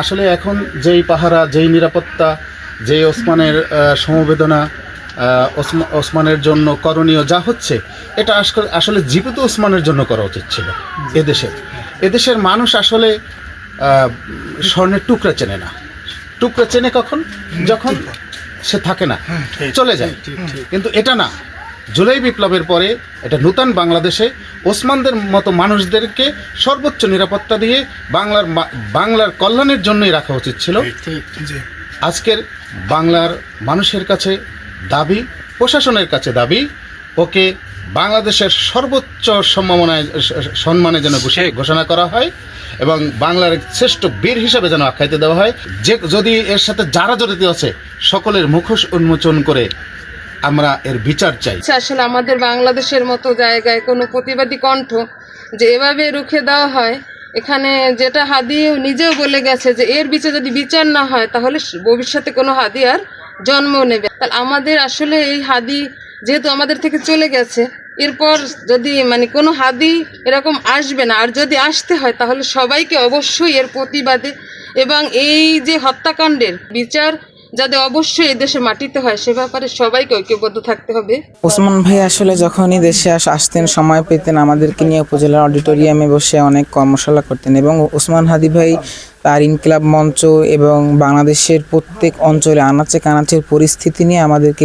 আসলে এখন যেই পাহারা, যেই নিরাপত্তা, যেই ওসমানের সমবেদনা, ওসমানের জন্য করণীয় যা হচ্ছে, এটা আসলে জীবিত ওসমানের জন্য করা উচিত ছিল। এদেশের মানুষ আসলে স্বর্ণের টুকরা চেনে না। টুকরা চেনে কখন? যখন সে থাকে না, চলে যায়। কিন্তু এটা না, জুলাই বিপ্লবের পরে এটা নূতন বাংলাদেশে ওসমানদের মতো মানুষদেরকে সর্বোচ্চ নিরাপত্তা দিয়ে বাংলার কল্যাণের জন্যই রাখা উচিত ছিল। আজকের বাংলার মানুষের কাছে দাবি, প্রশাসনের কাছে দাবি, ওকে বাংলাদেশের সর্বোচ্চ সম্মানে যেন ঘোষণা করা হয় এবং বাংলার শ্রেষ্ঠ বীর হিসাবে যেন আখ্যায়িত দেওয়া হয়। যদি এর সাথে যারা জড়িত আছে সকলের মুখোশ উন্মোচন করে আমরা এর বিচার চাই। আসলে আমাদের বাংলাদেশের মতো জায়গায় কোনো প্রতিবাদী কণ্ঠ যে এভাবে রুখে দেওয়া হয়, এখানে যেটা হাদি নিজেও বলে গেছে যে এর যদি বিচার না হয় তাহলে ভবিষ্যতে কোনো হাদি আর জন্ম নেবে। তাহলে আমাদের আসলে এই হাদি যেহেতু আমাদের থেকে চলে গেছে, এরপর যদি কোনো হাদি এরকম আসবে না, আর যদি আসতে হয় তাহলে সবাইকে অবশ্যই এর প্রতিবাদে এবং এই যে হত্যাকাণ্ডের বিচার যাতে অবশ্যই এই দেশের মাটিতে হয় সে ব্যাপারে সবাইকে ঐক্যবদ্ধ থাকতে হবে। ওসমান ভাই আসলে যখনই দেশে আসতেন, সময় পেতেন, আমাদেরকে নিয়ে উপজেলার অডিটোরিয়ামে বসে অনেক কর্মশালা করতেন এবং ওসমান হাদি ভাই তার ইনকিলাব মঞ্চ এবং বাংলাদেশের প্রত্যেক অঞ্চলে আনাচে কানাচের পরিস্থিতি নিয়ে আমাদেরকে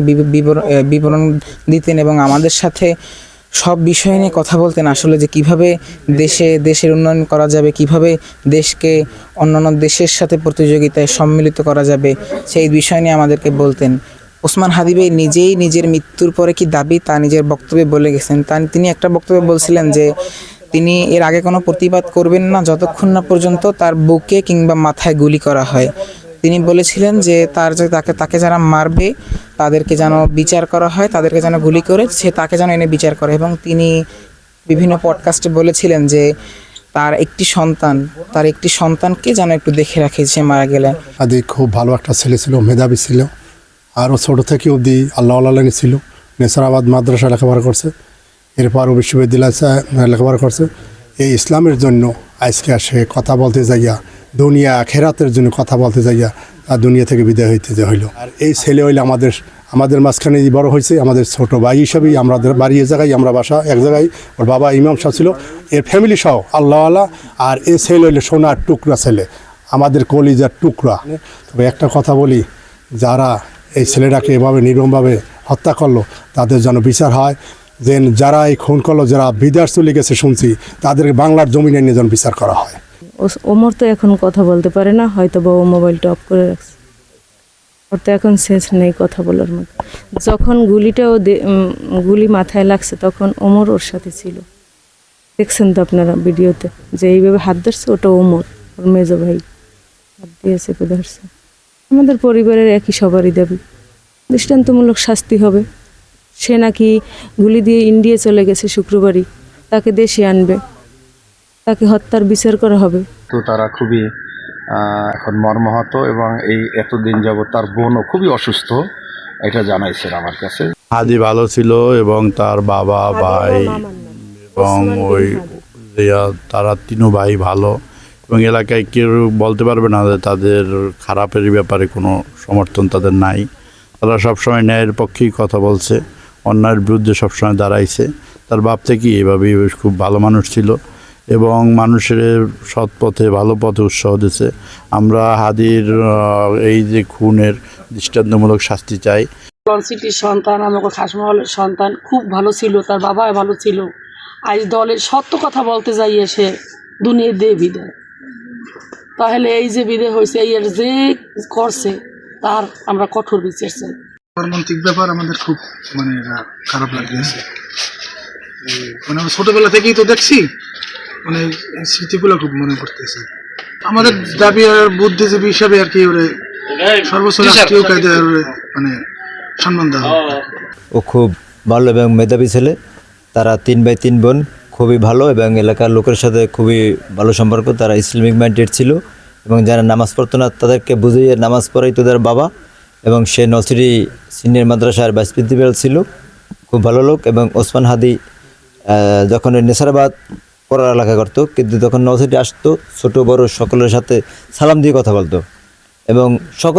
বিবরণ দিতেন এবং আমাদের সাথে সব বিষয় নিয়ে কথা বলতেন। আসলে যে কিভাবে দেশের উন্নয়ন করা যাবে, কিভাবে দেশকে অন্যান্য দেশের সাথে প্রতিযোগিতায় সম্মিলিত করা যাবে, সেই বিষয় নিয়ে আমাদেরকে বলতেন। ওসমান হাদি ভাই নিজেই নিজের মৃত্যুর পরে কি দাবি তা নিজের বক্তব্যে বলে গেছেন। তিনি একটা বক্তব্যে বলছিলেন যে তিনি এর আগে কোনো প্রতিবাদ করবেন না যতক্ষণ না পর্যন্ত তার বুকে কিংবা মাথায় গুলি করা হয়। তিনি বলেছিলেন যে তাকে যারা মারবে তাদেরকে যেন বিচার করা হয়, তাদেরকে যেন গুলি করে তাকে যেন এনে বিচার করে। এবং তিনি বিভিন্ন পডকাস্টে বলেছিলেন যে তার একটি সন্তানকে যেন একটু দেখে রাখে সে মারা গেলে। আদি খুব ভালো একটা ছেলে ছিল, মেধাবী ছিল, আরও ছোটো থেকে অবধি আল্লাহ ছিল। নেসারাবাদ মাদ্রাসা লেখাপড়া করছে, এরপর বিশ্ববিদ্যালয় লেখাপড়া করছে। এই ইসলামের জন্য আজকে সে কথা বলতে যাইয়া, দুনিয়া খেরাতের জন্য কথা বলতে যাইয়া আর দুনিয়া থেকে বিদায় হইতে হইল। আর এই ছেলে হইলে আমাদের মাঝখানে বড় হয়েছে, আমাদের ছোট ভাই হিসাবেই আমাদের বাড়ি জায়গায়, আমরা বাসা এক জায়গায়। ওর বাবা ইমাম সাহেব ছিল, এর ফ্যামিলি সহ আল্লাহওয়ালা। আর এই ছেলে হইলে সোনার টুকরা ছেলে, আমাদের কলিজার টুকরা। তবে একটা কথা বলি, যারা এই ছেলেটাকে এভাবে নির্মমভাবে হত্যা করলো তাদের যেন বিচার হয়। যে যারা এই খুন করলো, যারা বিদেশ চলে গেছে শুনছি, তাদেরকে বাংলার জমিনে নিয়ে যেন বিচার করা হয়। ওমর তো এখন কথা বলতে পারে না, হয়তো বা ও মোবাইলটা অফ করে রাখছে, ওর তো এখন সেন্স নেই কথা বলার মতো। যখন গুলি মাথায় লাগছে তখন ওমর ওর সাথে ছিল, দেখছেন তো আপনারা ভিডিওতে যে এইভাবে হাত ধরছে, ওটা ওমর, ওর মেজো ভাই হাত দিয়ে চেপে ধরছে। আমাদের পরিবারের একই সবারই দাবি দৃষ্টান্তমূলক শাস্তি হবে। সে নাকি গুলি দিয়ে ইন্ডিয়া চলে গেছে শুক্রবারই, তাকে দেশে আনবে, তাকে হত্যার বিচার করা হবে। তো তারা খুবই এখন মর্মাহত এবং এই এতদিন যাবত তার বোনও খুবই অসুস্থ, এটা জানাইছেন আমার কাছে। হাদি ভালো ছিল এবং তার বাবা, ভাই এবং তারা তিনও ভাই ভালো, এবং এলাকায় কেউ বলতে পারবে না যে তাদের খারাপের ব্যাপারে কোনো সমর্থন তাদের নাই। তারা সবসময় ন্যায়ের পক্ষেই কথা বলছে, অন্যায়ের বিরুদ্ধে সবসময় দাঁড়াইছে। তার বাপ থেকে এভাবেই খুব ভালো মানুষ ছিল এবং মানুষের সৎ পথে, ভালো পথে উৎসাহ দিয়েছে। আমরা হাদির এই যে খুনের দৃষ্টান্তমূলক শাস্তি চাই। সিটির সন্তান, আমাকে খাসমহলের সন্তান, খুব ভালো ছিল, তার বাবা ভালো ছিল। আজ দলের সত্য কথা বলতে যাই এসে দুনিয়া দিয়ে বিদায়। তাহলে এই যে বিদায় হয়েছে, এই যে করছে তার আমরা কঠোর বিচার চাই। মর্মান্তিক ব্যাপার, আমাদের খুব খারাপ লাগছে। আমরা ছোটবেলা থেকেই তো দেখছি, স্মৃতিগুলো খুব মনে পড়তেছে। আমাদের দাবি আর বুদ্ধিজীবী হিসাবে আর কি ওরে সর্বোচ্চ রাষ্ট্রীয় কায়দায় সম্মান দেওয়া। ও খুব ভালো এবং মেধাবী ছেলে। তারা 3 ভাই 3 বোন, খুবই ভালো এবং এলাকার লোকের সাথে খুবই ভালো সম্পর্ক। তারা ইসলামিক মাইন্ডেড ছিল এবং যারা নামাজ পড়তো না তাদেরকে বুঝিয়ে নামাজ পড়াই তাদের বাবা। এবং সে নসিরি সিনিয়র মাদ্রাসার ভাইস প্রিন্সিপাল ছিল, খুব ভালো লোক। এবং ওসমান হাদি যখন নেসারাবাদ পড়ালেখা করতো, কিন্তু যখন নওসিটি আসতো ছোট বড় সকলের সাথে সালাম দিয়ে কথা বলতো এবং সকল